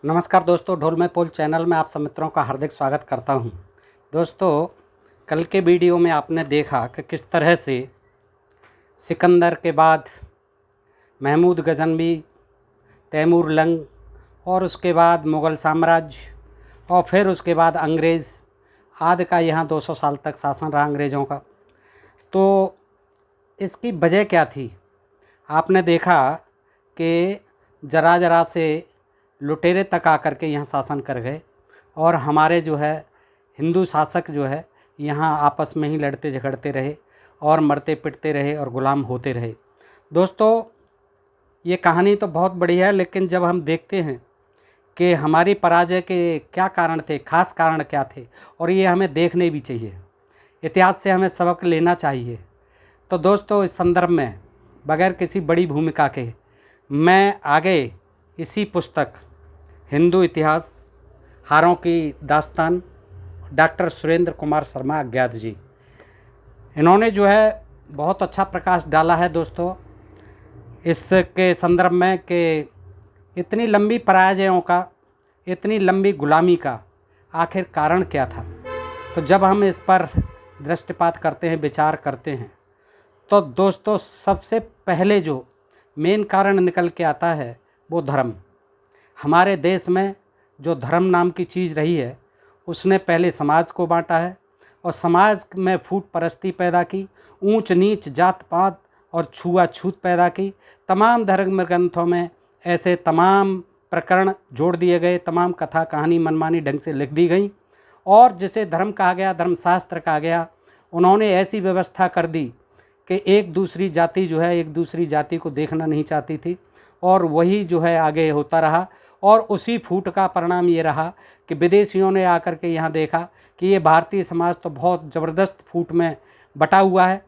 नमस्कार दोस्तों, ढोल में पोल चैनल में आप सब मित्रों का हार्दिक स्वागत करता हूं। दोस्तों, कल के वीडियो में आपने देखा कि किस तरह से सिकंदर के बाद महमूद गजनवी, तैमूर लंग और उसके बाद मुग़ल साम्राज्य और फिर उसके बाद अंग्रेज़ आदि का यहाँ 200 साल तक शासन रहा अंग्रेज़ों का। तो इसकी वजह क्या थी? आपने देखा कि ज़रा ज़रा से लुटेरे तक आकर के यहाँ शासन कर गए और हमारे जो है हिंदू शासक जो है यहाँ आपस में ही लड़ते झगड़ते रहे और मरते पिटते रहे और ग़ुलाम होते रहे। दोस्तों, ये कहानी तो बहुत बड़ी है, लेकिन जब हम देखते हैं कि हमारी पराजय के क्या कारण थे, ख़ास कारण क्या थे, और ये हमें देखने भी चाहिए, इतिहास से हमें सबक लेना चाहिए। तो दोस्तों, इस संदर्भ में बगैर किसी बड़ी भूमिका के मैं आगे इसी पुस्तक हिंदू इतिहास हारों की दास्तान डॉक्टर सुरेंद्र कुमार शर्मा अज्ञात जी, इन्होंने जो है बहुत अच्छा प्रकाश डाला है दोस्तों इसके संदर्भ में कि इतनी लंबी पराजयों का, इतनी लंबी गुलामी का आखिर कारण क्या था। तो जब हम इस पर दृष्टिपात करते हैं, विचार करते हैं, तो दोस्तों सबसे पहले जो मेन कारण निकल के आता है वो धर्म। हमारे देश में जो धर्म नाम की चीज़ रही है उसने पहले समाज को बांटा है और समाज में फूट परस्ती पैदा की, ऊंच नीच, जात पात और छुआछूत पैदा की। तमाम धर्म ग्रंथों में ऐसे तमाम प्रकरण जोड़ दिए गए, तमाम कथा कहानी मनमानी ढंग से लिख दी गई और जिसे धर्म कहा गया, धर्मशास्त्र कहा गया, उन्होंने ऐसी व्यवस्था कर दी कि एक दूसरी जाति जो है एक दूसरी जाति को देखना नहीं चाहती थी और वही जो है आगे होता रहा। और उसी फूट का परिणाम ये रहा कि विदेशियों ने आकर के यहाँ देखा कि ये भारतीय समाज तो बहुत ज़बरदस्त फूट में बटा हुआ है,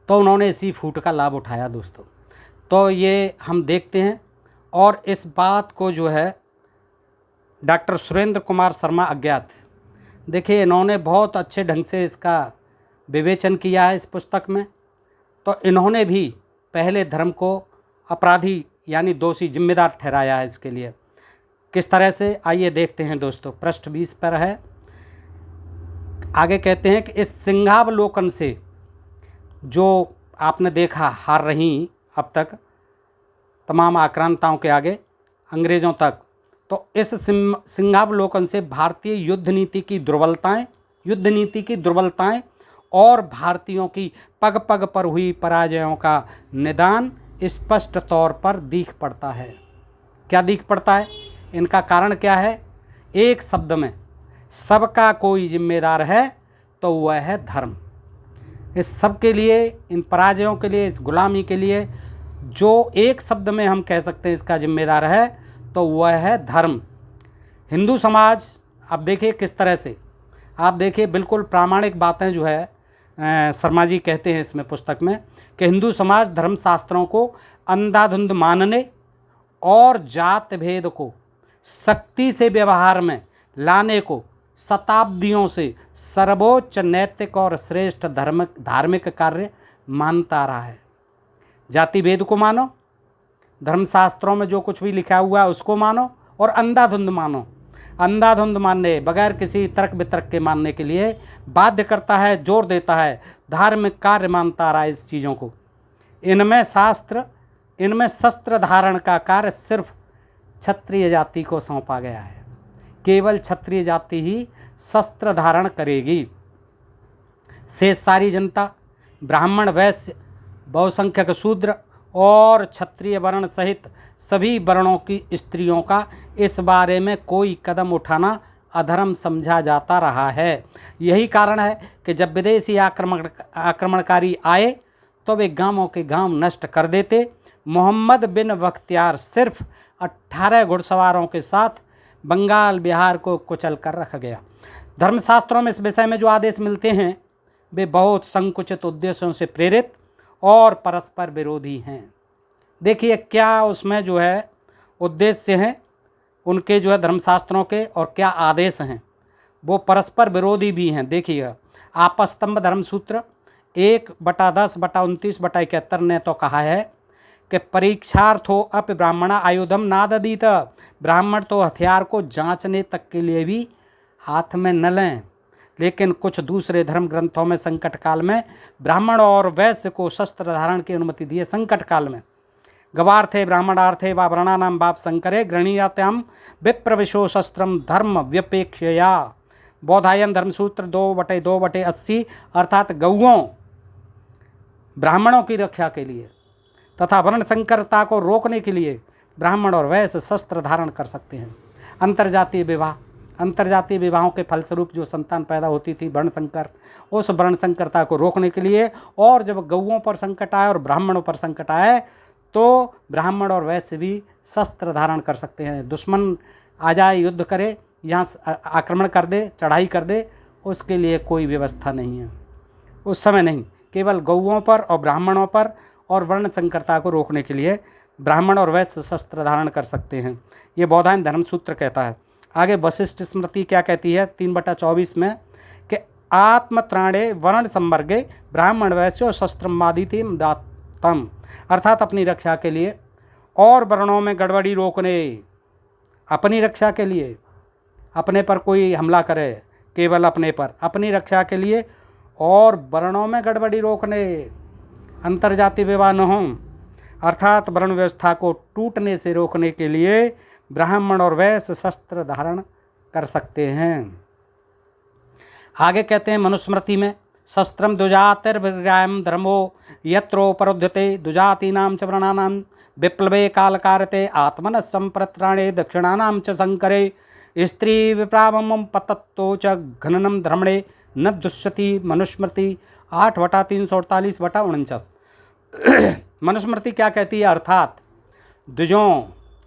तो उन्होंने इसी फूट का लाभ उठाया दोस्तों। तो ये हम देखते हैं और इस बात को जो है डॉक्टर सुरेंद्र कुमार शर्मा अज्ञात, देखिए इन्होंने बहुत अच्छे ढंग से इसका विवेचन किया है इस पुस्तक में। तो इन्होंने भी पहले धर्म को अपराधी यानी दोषी, जिम्मेदार ठहराया है इसके लिए। किस तरह से, आइए देखते हैं दोस्तों। पृष्ठ 20 पर है। आगे कहते हैं कि इस सिंहावलोकन से जो आपने देखा हार रही अब तक तमाम आक्रांताओं के आगे अंग्रेज़ों तक, तो इस सिंहावलोकन से भारतीय युद्ध नीति की दुर्बलताएं और भारतीयों की पग पग पर हुई पराजयों का निदान स्पष्ट तौर पर दिख पड़ता है। क्या दिख पड़ता है? इनका कारण क्या है? एक शब्द में, सबका कोई जिम्मेदार है तो वह है धर्म। इस सब के लिए, इन पराजयों के लिए, इस गुलामी के लिए जो एक शब्द में हम कह सकते हैं इसका जिम्मेदार है तो वह है धर्म। हिंदू समाज, अब देखिए किस तरह से, आप देखिए बिल्कुल प्रामाणिक बातें जो है शर्मा जी कहते हैं इसमें पुस्तक में कि हिंदू समाज धर्मशास्त्रों को अंधाधुंध मानने और जात भेद को सख्ती से व्यवहार में लाने को शताब्दियों से सर्वोच्च नैतिक और श्रेष्ठ धार्मिक कार्य मानता रहा है। जाति भेद को मानो, धर्मशास्त्रों में जो कुछ भी लिखा हुआ है उसको मानो और अंधाधुंध मानो। अंधाधुंध मानने, बगैर किसी तर्क वितर्क के मानने के लिए बाध्य करता है, जोर देता है, धार्मिक कार्य मानता रहा है इस चीज़ों को। इनमें शस्त्र धारण का कार्य सिर्फ क्षत्रिय जाति को सौंपा गया है। केवल क्षत्रिय जाति ही शस्त्र धारण करेगी। शेष सारी जनता, ब्राह्मण, वैश्य, बहुसंख्यक शूद्र और क्षत्रिय वर्ण सहित सभी वर्णों की स्त्रियों का इस बारे में कोई कदम उठाना अधर्म समझा जाता रहा है। यही कारण है कि जब विदेशी आक्रमणकारी आए तो वे गांवों के गांव नष्ट कर देते। मोहम्मद बिन बख्तियार सिर्फ 18 घुड़सवारों के साथ बंगाल, बिहार को कुचल कर रख गया। धर्मशास्त्रों में इस विषय में जो आदेश मिलते हैं वे बहुत संकुचित उद्देश्यों से प्रेरित और परस्पर विरोधी हैं। देखिए क्या उसमें जो है उद्देश्य हैं उनके, जो है धर्मशास्त्रों के, और क्या आदेश हैं वो परस्पर विरोधी भी हैं। देखिएगा, आपस्तंभ धर्मसूत्र 1/10/29/71 ने तो कहा है कि परीक्षार्थो अपि ब्राह्मणा आयुधम नाददीत, ब्राह्मण तो हथियार को जांचने तक के लिए भी हाथ में न लें। लेकिन कुछ दूसरे धर्म ग्रंथों में संकट काल में ब्राह्मण और वैश्य को शस्त्र धारण की अनुमति दी है। संकट काल में गवार्थे ब्राह्मणार्थे व वर्णानाम बाप संकरे गृणीयात्याम विप्रविशो शस्त्रम धर्म व्यपेक्षया। बौधायन धर्मसूत्र 2/2/80 अर्थात गौओं ब्राह्मणों की रक्षा के लिए तथा वर्ण संकरता को रोकने के लिए ब्राह्मण और वैश्य शस्त्र धारण कर सकते हैं। अंतर्जातीय विवाह, अंतर्जातीय विवाहों के फलस्वरूप जो संतान पैदा होती थी वर्ण संकर, उस वर्ण संकरता को रोकने के लिए, और जब गौओं पर संकट आए और ब्राह्मणों पर संकट आए तो ब्राह्मण और वैश्य भी शस्त्र धारण कर सकते हैं। दुश्मन आ जाए, युद्ध करे, यहाँ आक्रमण कर दे, चढ़ाई कर दे, उसके लिए कोई व्यवस्था नहीं है उस समय। नहीं, केवल गौओं पर और ब्राह्मणों पर और वर्ण संकरता को रोकने के लिए ब्राह्मण और वैश्य शस्त्र धारण कर सकते हैं। ये बौधायन धर्मसूत्र कहता है। आगे वशिष्ठ स्मृति क्या कहती है 3/24 में कि आत्मत्राणे वर्ण संवर्गे ब्राह्मण वैश्य शस्त्रमादितिम दातम, अर्थात अपनी रक्षा के लिए और वर्णों में गड़बड़ी रोकने, अपनी रक्षा के लिए, अपने पर कोई हमला करे केवल अपने पर, अपनी रक्षा के लिए और वर्णों में गड़बड़ी रोकने, अंतर्जातीय विवाह न हो, अर्थात वर्ण व्यवस्था को टूटने से रोकने के लिए ब्राह्मण और वैश्य शस्त्र धारण कर सकते हैं। आगे कहते हैं मनुस्मृति में शस्त्रम द्विजातिर्विर्यायम धर्मो यत्रोपरुध्यते द्विजातीनां च वर्णानां विप्लवे कालकारते आत्मनः संप्रत्राणे दक्षिणानां च संकरे स्त्री विप्रावम पतत्तो च घननम धर्मणे न दुष्यति। मनुस्मृति 8/348/49। मनुस्मृति क्या कहती है, अर्थात द्विजों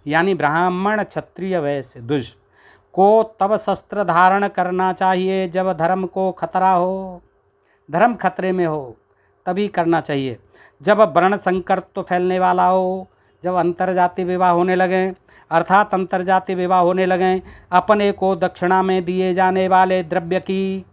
यानी ब्राह्मण क्षत्रिय वैश्य द्विज को तब शस्त्र धारण करना चाहिए जब धर्म को खतरा हो, धर्म खतरे में हो तभी करना चाहिए। जब वर्ण संकट फैलने वाला हो, जब अंतर्जातीय विवाह होने लगे, अर्थात अंतर्जातीय विवाह होने लगें, अपने को दक्षिणा में दिए जाने वाले द्रव्य की,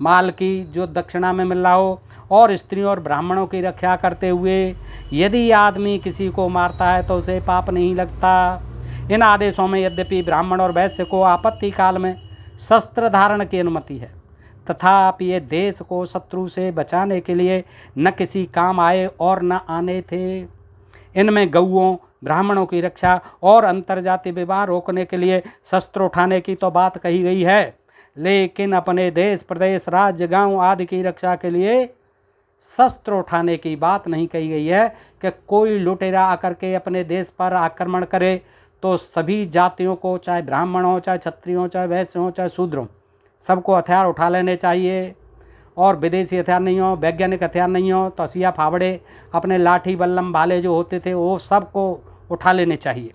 माल की जो दक्षिणा में मिल रहा हो, और स्त्रियों और ब्राह्मणों की रक्षा करते हुए यदि आदमी किसी को मारता है तो उसे पाप नहीं लगता। इन आदेशों में यद्यपि ब्राह्मण और वैश्य को आपत्ति काल में शस्त्र धारण की अनुमति है, तथापि ये देश को शत्रु से बचाने के लिए न किसी काम आए और न आने थे। इनमें गौओं ब्राह्मणों की रक्षा और अंतर्जातीय विवाह रोकने के लिए शस्त्र उठाने की तो बात कही गई है, लेकिन अपने देश प्रदेश राज्य गांव आदि की रक्षा के लिए शस्त्र उठाने की बात नहीं कही गई है कि कोई लुटेरा आकर के अपने देश पर आक्रमण करे तो सभी जातियों को, चाहे ब्राह्मण हो, चाहे क्षत्रिय हो, चाहे वैश्य हो, चाहे शूद्र हो, सबको हथियार उठा लेने चाहिए। और विदेशी हथियार नहीं हो, वैज्ञानिक हथियार नहीं हो, तो हसिया फावड़े, अपने लाठी बल्लम भाले जो होते थे वो सबको उठा लेने चाहिए।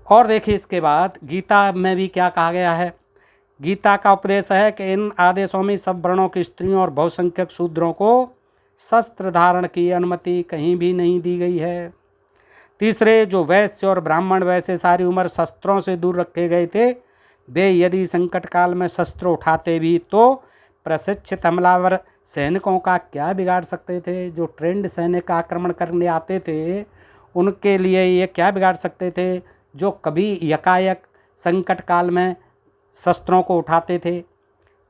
और देखिए इसके बाद गीता में भी क्या कहा गया है। गीता का उपदेश है कि इन आदेशों में सब वर्णों की स्त्रियों और बहुसंख्यक शूद्रों को शस्त्र धारण की अनुमति कहीं भी नहीं दी गई है। तीसरे, जो वैश्य और ब्राह्मण वैसे सारी उम्र शस्त्रों से दूर रखे गए थे, वे यदि संकट काल में शस्त्र उठाते भी तो प्रशिक्षित हमलावर सैनिकों का क्या बिगाड़ सकते थे। जो ट्रेंड सैनिक आक्रमण करने आते थे उनके लिए ये क्या बिगाड़ सकते थे, जो कभी यकायक संकट काल में शस्त्रों को उठाते थे,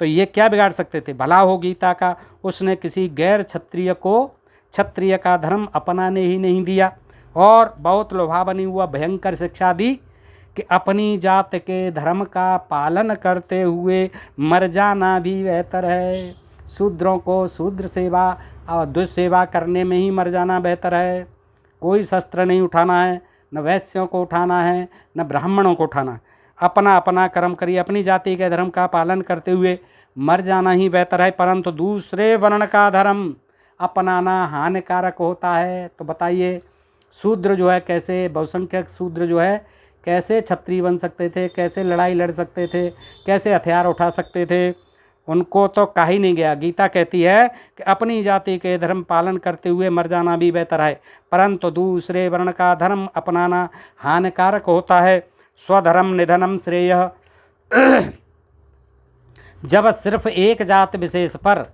तो ये क्या बिगाड़ सकते थे। भला हो गीता का उसने किसी गैर क्षत्रिय को क्षत्रिय का धर्म अपनाने ही नहीं दिया और बहुत लोभावनी हुआ भयंकर शिक्षा दी कि अपनी जात के धर्म का पालन करते हुए मर जाना भी बेहतर है। शूद्रों को शूद्र सेवा और दुष्सेवा करने में ही मर जाना बेहतर है। कोई शस्त्र नहीं उठाना है, न वैश्यों को उठाना है, न ब्राह्मणों को उठाना है। अपना अपना कर्म करिए, अपनी जाति के धर्म का पालन करते हुए मर जाना ही बेहतर है। परंतु दूसरे वर्ण का धर्म अपनाना हानिकारक होता है। तो बताइए शूद्र जो है कैसे, बहुसंख्यक शूद्र जो है कैसे क्षत्रिय बन सकते थे, कैसे लड़ाई लड़ सकते थे, कैसे हथियार उठा सकते थे। उनको तो कहा ही नहीं गया। गीता कहती है कि अपनी जाति के धर्म पालन करते हुए मर जाना भी बेहतर है, परंतु दूसरे वर्ण का धर्म अपनाना हानिकारक होता है। स्वधर्म निधनम श्रेय। जब सिर्फ एक जात विशेष पर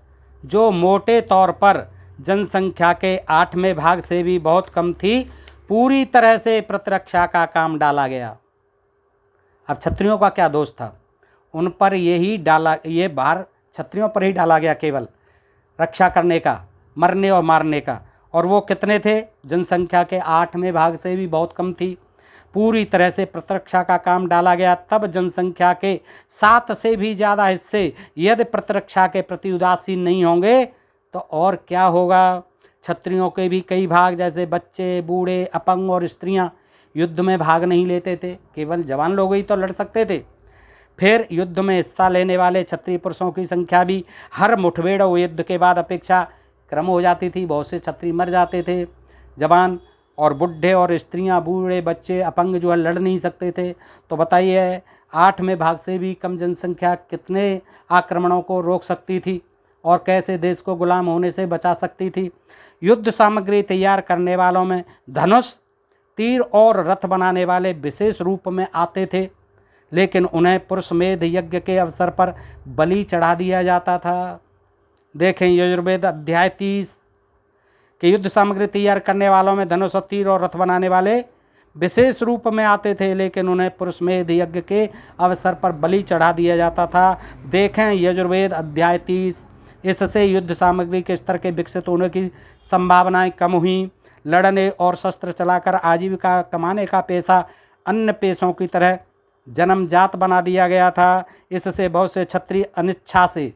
जो मोटे तौर पर जनसंख्या के 8वें भाग से भी बहुत कम थी, पूरी तरह से प्रतिरक्षा का काम डाला गया। अब क्षत्रियों का क्या दोष था? उन पर ये भार क्षत्रियों पर ही डाला गया, केवल रक्षा करने का, मरने और मारने का। और वो कितने थे? जनसंख्या के 8वें भाग से भी बहुत कम थी, पूरी तरह से प्रतिरक्षा का काम डाला गया। तब जनसंख्या के 7 से भी ज़्यादा हिस्से यदि प्रतिरक्षा के प्रति उदासीन नहीं होंगे तो और क्या होगा? क्षत्रियों के भी कई भाग, जैसे बच्चे, बूढ़े, अपंग और स्त्रियां युद्ध में भाग नहीं लेते थे, केवल जवान लोग ही तो लड़ सकते थे। फिर युद्ध में हिस्सा लेने वाले क्षत्रिय पुरुषों की संख्या भी हर मुठभेड़ और युद्ध के बाद अपेक्षा कम हो जाती थी। बहुत से क्षत्रिय मर जाते थे, जवान और बुढ़े और स्त्रियां, बूढ़े, बच्चे, अपंग जो है लड़ नहीं सकते थे। तो बताइए 8वें भाग से भी कम जनसंख्या कितने आक्रमणों को रोक सकती थी और कैसे देश को गुलाम होने से बचा सकती थी? युद्ध सामग्री तैयार करने वालों में धनुष, तीर और रथ बनाने वाले विशेष रूप में आते थे, लेकिन उन्हें पुरुषमेध यज्ञ के अवसर पर बलि चढ़ा दिया जाता था। देखें यजुर्वेद अध्याय 30 कि युद्ध सामग्री तैयार करने वालों में धनुष, तीर और रथ बनाने वाले विशेष रूप में आते थे, लेकिन उन्हें पुरुषमेध यज्ञ के अवसर पर बलि चढ़ा दिया जाता था। देखें यजुर्वेद अध्याय 30। इससे युद्ध सामग्री के स्तर के विकसित होने की संभावनाएं कम हुई। लड़ने और शस्त्र चलाकर आजीविका कमाने का पेशा अन्य पेशों की तरह जन्मजात बना दिया गया था। इससे बहुत से क्षत्रिय अनिच्छा से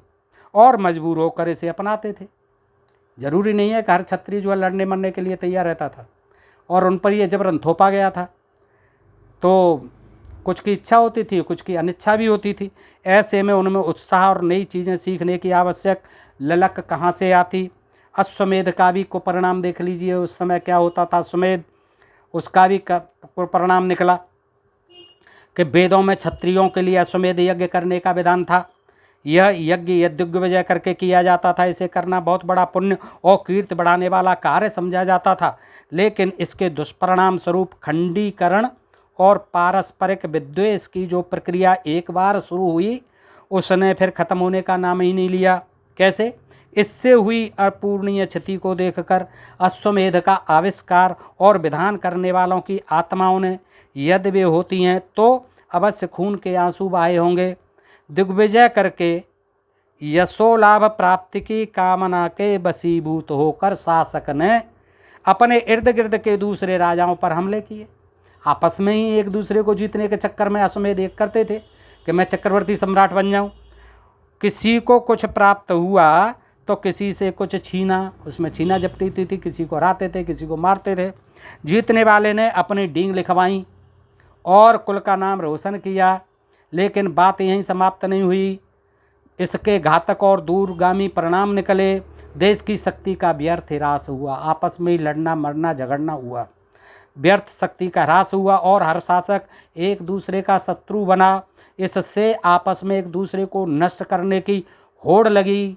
और मजबूर होकर इसे अपनाते थे। जरूरी नहीं है कि हर क्षत्रिय जो है लड़ने मरने के लिए तैयार रहता था और उन पर यह जबरन थोपा गया था। तो कुछ की इच्छा होती थी, कुछ की अनिच्छा भी होती थी। ऐसे में उनमें उत्साह और नई चीज़ें सीखने की आवश्यक ललक कहाँ से आती? अश्वमेध का भी कुपरिणाम देख लीजिए, उस समय क्या होता था। अश्वमेध, उसका भी कुपरिणाम निकला कि वेदों में क्षत्रियों के लिए अश्वमेध यज्ञ करने का विधान था। यह यज्ञ दिग्विजय करके किया जाता था। इसे करना बहुत बड़ा पुण्य और कीर्ति बढ़ाने वाला कार्य समझा जाता था, लेकिन इसके दुष्परिणाम स्वरूप खंडीकरण और पारस्परिक विद्वेष की जो प्रक्रिया एक बार शुरू हुई, उसने फिर खत्म होने का नाम ही नहीं लिया। कैसे? इससे हुई अपूर्णीय क्षति को देखकर अश्वमेध का आविष्कार और विधान करने वालों की आत्माओं ने, यदि वे होती हैं तो अवश्य खून के आंसू बहाए होंगे। दिग्विजय करके यशोलाभ प्राप्ति की कामना के बसीभूत होकर शासक ने अपने इर्द गिर्द के दूसरे राजाओं पर हमले किए। आपस में ही एक दूसरे को जीतने के चक्कर में अश्वमेध एक करते थे कि मैं चक्रवर्ती सम्राट बन जाऊं। किसी को कुछ प्राप्त हुआ तो किसी से कुछ छीना, उसमें छीना झपटी थी, किसी को हराते थे, किसी को मारते थे। जीतने वाले ने अपनी डींग लिखवाई और कुल का नाम रोशन किया, लेकिन बात यहीं समाप्त नहीं हुई। इसके घातक और दूरगामी परिणाम निकले। देश की शक्ति का व्यर्थ ह्रास हुआ, आपस में लड़ना मरना झगड़ना हुआ, व्यर्थ शक्ति का ह्रास हुआ और हर शासक एक दूसरे का शत्रु बना। इससे आपस में एक दूसरे को नष्ट करने की होड़ लगी,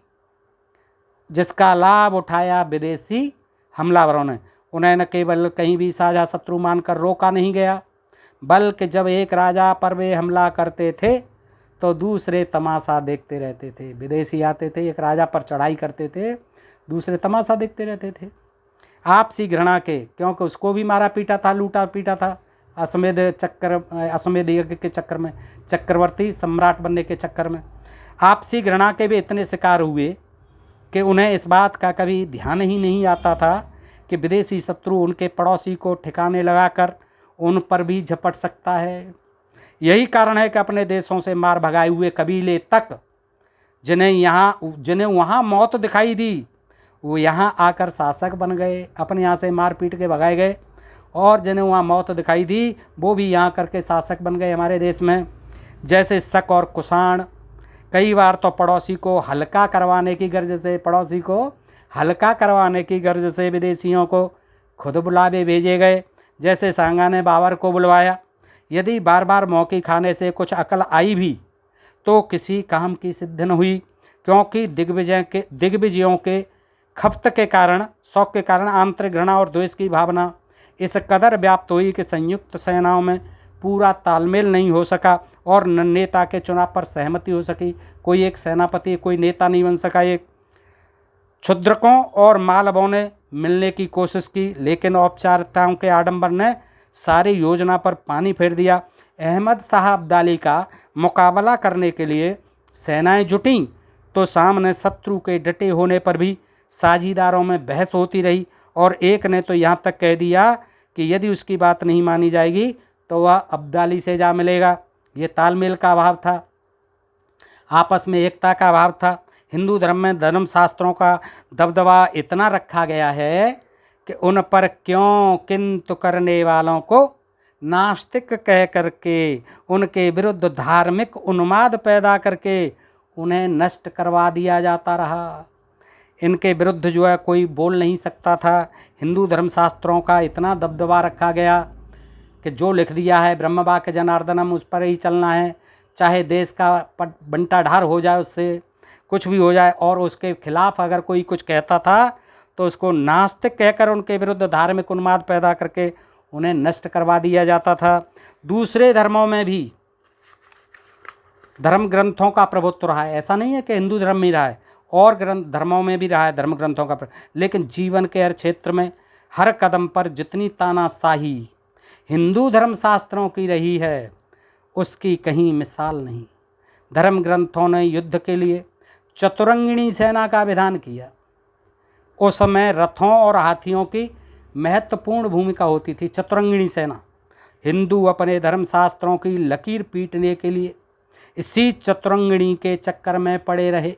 जिसका लाभ उठाया विदेशी हमलावरों ने। उन्हें न केवल कहीं भी साझा शत्रु मानकर रोका नहीं गया, बल्कि जब एक राजा पर वे हमला करते थे तो दूसरे तमाशा देखते रहते थे। विदेशी आते थे, एक राजा पर चढ़ाई करते थे, दूसरे तमाशा देखते रहते थे आपसी घृणा के, क्योंकि उसको भी मारा पीटा था, लूटा पीटा था अश्वमेध यज्ञ के चक्कर में, चक्रवर्ती सम्राट बनने के चक्कर में। आपसी घृणा के भी इतने शिकार हुए कि उन्हें इस बात का कभी ध्यान ही नहीं आता था कि विदेशी शत्रु उनके पड़ोसी को ठिकाने लगाकर उन पर भी झपट सकता है। यही कारण है कि अपने देशों से मार भगाए हुए कबीले तक जिन्हें वहाँ मौत दिखाई दी, वो यहाँ आकर शासक बन गए, अपने यहाँ से मार पीट के भगाए गए, और जिन्हें वहाँ मौत दिखाई दी वो भी यहाँ करके शासक बन गए हमारे देश में। जैसे शक और कुषाण, कई बार तो पड़ोसी को हल्का करवाने की गर्ज से विदेशियों को खुद बुलावे भेजे गए। जैसे सांगा ने बाबर को बुलवाया। यदि बार बार मौके खाने से कुछ अकल आई भी तो किसी काम की सिद्ध न हुई, क्योंकि दिग्विजयों के खपत के कारण, शौक के कारण आंतरिक घृणा और द्वेष की भावना इस कदर व्याप्त हुई कि संयुक्त सेनाओं में पूरा तालमेल नहीं हो सका और न नेता के चुनाव पर सहमति हो सकी। कोई एक सेनापति, कोई नेता नहीं बन सका एक। क्षुद्रकों और मालवों ने मिलने की कोशिश की, लेकिन औपचारिकताओं के आडंबर ने सारी योजना पर पानी फेर दिया। अहमद शाह अब्दाली का मुकाबला करने के लिए सेनाएं जुटीं तो सामने शत्रु के डटे होने पर भी साझीदारों में बहस होती रही, और एक ने तो यहाँ तक कह दिया कि यदि उसकी बात नहीं मानी जाएगी तो वह अब्दाली से जा मिलेगा। ये तालमेल का अभाव था, आपस में एकता का अभाव था। हिंदू धर्म में धर्मशास्त्रों का दबदबा इतना रखा गया है कि उन पर क्यों किंतु करने वालों को नास्तिक कह करके, उनके विरुद्ध धार्मिक उन्माद पैदा करके उन्हें नष्ट करवा दिया जाता रहा। इनके विरुद्ध जो है कोई बोल नहीं सकता था। हिंदू धर्मशास्त्रों का इतना दबदबा रखा गया कि जो लिख दिया है ब्रह्मवाक्य जनार्दनम उस पर ही चलना है, चाहे देश का बंटा ढार हो जाए, उससे कुछ भी हो जाए। और उसके खिलाफ अगर कोई कुछ कहता था तो उसको नास्तिक कहकर उनके विरुद्ध धार्मिक उन्माद पैदा करके उन्हें नष्ट करवा दिया जाता था। दूसरे धर्मों में भी धर्म ग्रंथों का प्रभुत्व रहा है, ऐसा नहीं है कि हिंदू धर्म में रहा है, और धर्मों में भी रहा है धर्म ग्रंथों का लेकिन जीवन के हर क्षेत्र में हर कदम पर जितनी तानाशाही हिंदू धर्मशास्त्रों की रही है उसकी कहीं मिसाल नहीं। धर्म ग्रंथों ने युद्ध के लिए चतुरंगिणी सेना का विधान किया। उस समय रथों और हाथियों की महत्वपूर्ण भूमिका होती थी। चतुरंगिणी सेना, हिंदू अपने धर्मशास्त्रों की लकीर पीटने के लिए इसी चतुरंगिणी के चक्कर में पड़े रहे।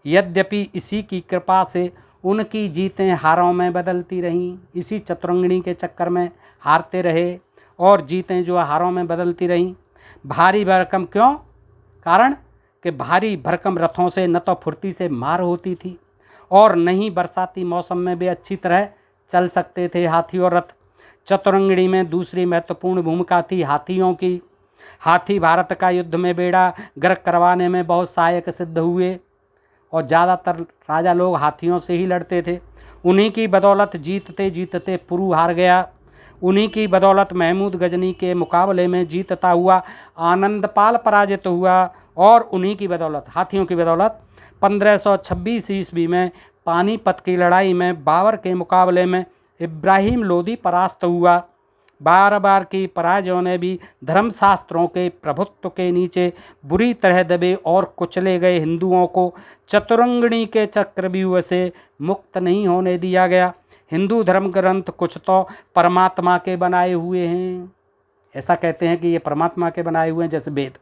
यद्यपि इसी की कृपा से उनकी जीतें हारों में बदलती रहीं, इसी चतुरंगिणी के चक्कर में हारते रहे और जीतें जो हारों में बदलती रहीं। भारी भरकम क्यों? कारण कि भारी भरकम रथों से न तो फुर्ती से मार होती थी और न ही बरसाती मौसम में भी अच्छी तरह चल सकते थे हाथी और रथ। चतुरंगिणी में दूसरी महत्वपूर्ण भूमिका थी हाथियों की। हाथी भारत का युद्ध में बेड़ा गर्क करवाने में बहुत सहायक सिद्ध हुए और ज़्यादातर राजा लोग हाथियों से ही लड़ते थे। उन्हीं की बदौलत जीतते जीतते पुरु हार गया। उन्हीं की बदौलत महमूद गजनी के मुकाबले में जीतता हुआ आनंदपाल पराजित हुआ, और उन्हीं की बदौलत, हाथियों की बदौलत 1526 ईस्वी में पानीपत की लड़ाई में बाबर के मुकाबले में इब्राहिम लोदी परास्त हुआ। बार बार की पराजयों ने भी धर्मशास्त्रों के प्रभुत्व के नीचे बुरी तरह दबे और कुचले गए हिंदुओं को चतुरंगिणी के चक्रव्यूह से मुक्त नहीं होने दिया गया। हिंदू धर्म ग्रंथ कुछ तो परमात्मा के बनाए हुए हैं, ऐसा कहते हैं कि ये परमात्मा के बनाए हुए हैं जैसे वेद,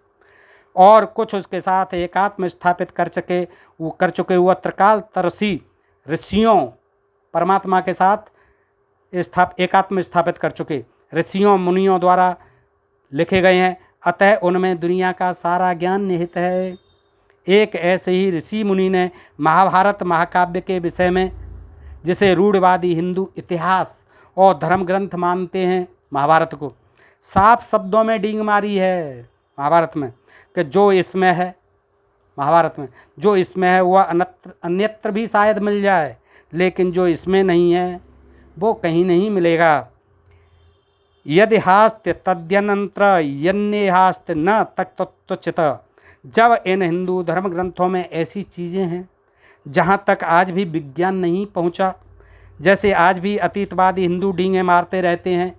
और कुछ उसके साथ एकात्म स्थापित कर चुके हुआ त्रिकालदर्शी ऋषियों, परमात्मा के साथ एकात्म स्थापित कर चुके ऋषियों मुनियों द्वारा लिखे गए हैं। अतः उनमें दुनिया का सारा ज्ञान निहित है। एक ऐसे ही ऋषि मुनि ने महाभारत महाकाव्य के विषय में, जिसे रूढ़वादी हिंदू इतिहास और धर्म ग्रंथ मानते हैं, महाभारत को साफ शब्दों में डींग मारी है महाभारत में कि जो इसमें है, महाभारत में जो इसमें है वह अन्यत्र भी शायद मिल जाए, लेकिन जो इसमें नहीं है वो कहीं नहीं मिलेगा। यदि हास्ते तद्यनंत्र यन्यहास्ते न तत्त्वचित। जब इन हिंदू धर्म ग्रंथों में ऐसी चीज़ें हैं जहाँ तक आज भी विज्ञान नहीं पहुँचा, जैसे आज भी अतीतवादी हिंदू डींगे मारते रहते हैं,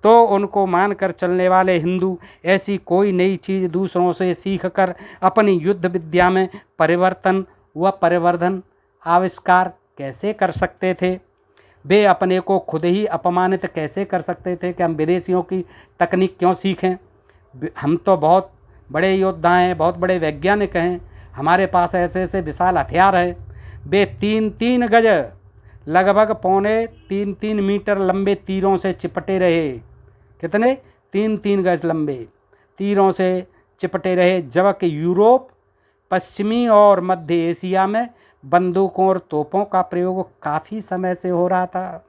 तो उनको मानकर चलने वाले हिंदू ऐसी कोई नई चीज़ दूसरों से सीखकर अपनी युद्ध विद्या में परिवर्तन व परिवर्धन आविष्कार कैसे कर सकते थे? वे अपने को खुद ही अपमानित कैसे कर सकते थे कि हम विदेशियों की तकनीक क्यों सीखें? हम तो बहुत बड़े योद्धा हैं, बहुत बड़े वैज्ञानिक हैं, हमारे पास ऐसे ऐसे विशाल हथियार हैं। वे 3-3 गज, लगभग 3.25 मीटर लंबे तीरों से चिपटे रहे। कितने? 3-3 गज लंबे तीरों से चिपटे रहे, जबकि यूरोप, पश्चिमी और मध्य एशिया में बंदूकों और तोपों का प्रयोग काफ़ी समय से हो रहा था,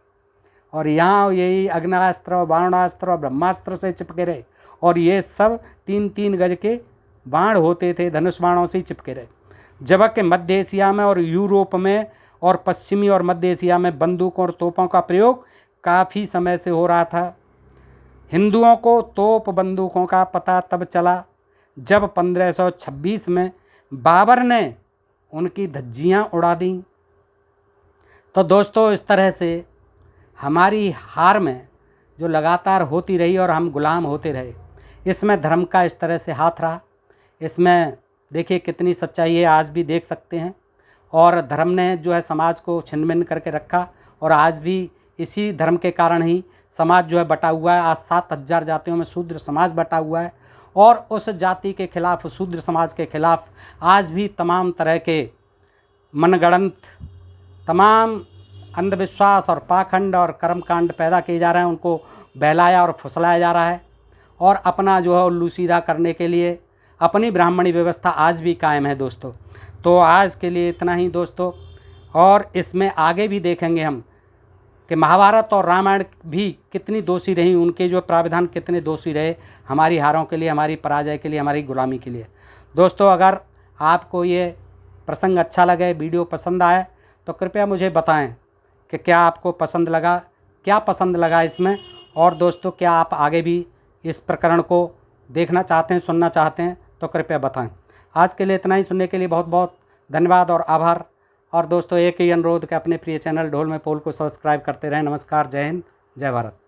और यहाँ यही अग्नास्त्र और बाणास्त्र और ब्रह्मास्त्र से चिपके रहे, और ये सब 3-3 गज के बाण होते थे, धनुष बाणों से चिपके रहे। जबकि मध्य एशिया में और यूरोप में और पश्चिमी और मध्य एशिया में बंदूकों और तोपों का प्रयोग काफ़ी समय से हो रहा था। हिंदुओं को तोप बंदूकों का पता तब चला जब 1526 में बाबर ने उनकी धज्जियाँ उड़ा दी। तो दोस्तों इस तरह से हमारी हार में जो लगातार होती रही और हम गुलाम होते रहे, इसमें धर्म का इस तरह से हाथ रहा। इसमें देखिए कितनी सच्चाई है, आज भी देख सकते हैं। और धर्म ने जो है समाज को छिन्न भिन्न करके रखा, और आज भी इसी धर्म के कारण ही समाज जो है बटा हुआ है। आज 7,000 जातियों में शूद्र समाज बटा हुआ है, और उस जाति के खिलाफ, शूद्र समाज के खिलाफ आज भी तमाम तरह के मनगढ़ंत तमाम अंधविश्वास और पाखंड और कर्मकांड पैदा किए जा रहे हैं। उनको बहलाया और फुसलाया जा रहा है, और अपना जो है उल्लू सीधा करने के लिए अपनी ब्राह्मणी व्यवस्था आज भी कायम है दोस्तों। तो आज के लिए इतना ही दोस्तों, और इसमें आगे भी देखेंगे हम कि महाभारत और रामायण भी कितनी दोषी रही, उनके जो प्राविधान कितने दोषी रहे हमारी हारों के लिए, हमारी पराजय के लिए, हमारी गुलामी के लिए। दोस्तों अगर आपको ये प्रसंग अच्छा लगे, वीडियो पसंद आए, तो कृपया मुझे बताएं कि क्या आपको पसंद लगा, क्या पसंद लगा इसमें। और दोस्तों क्या आप आगे भी इस प्रकरण को देखना चाहते हैं, सुनना चाहते हैं, तो कृपया बताएं। आज के लिए इतना ही। सुनने के लिए बहुत बहुत धन्यवाद और आभार। और दोस्तों एक ही अनुरोध कि अपने प्रिय चैनल ढोल में पोल को सब्सक्राइब करते रहें। नमस्कार, जय हिंद, जय भारत।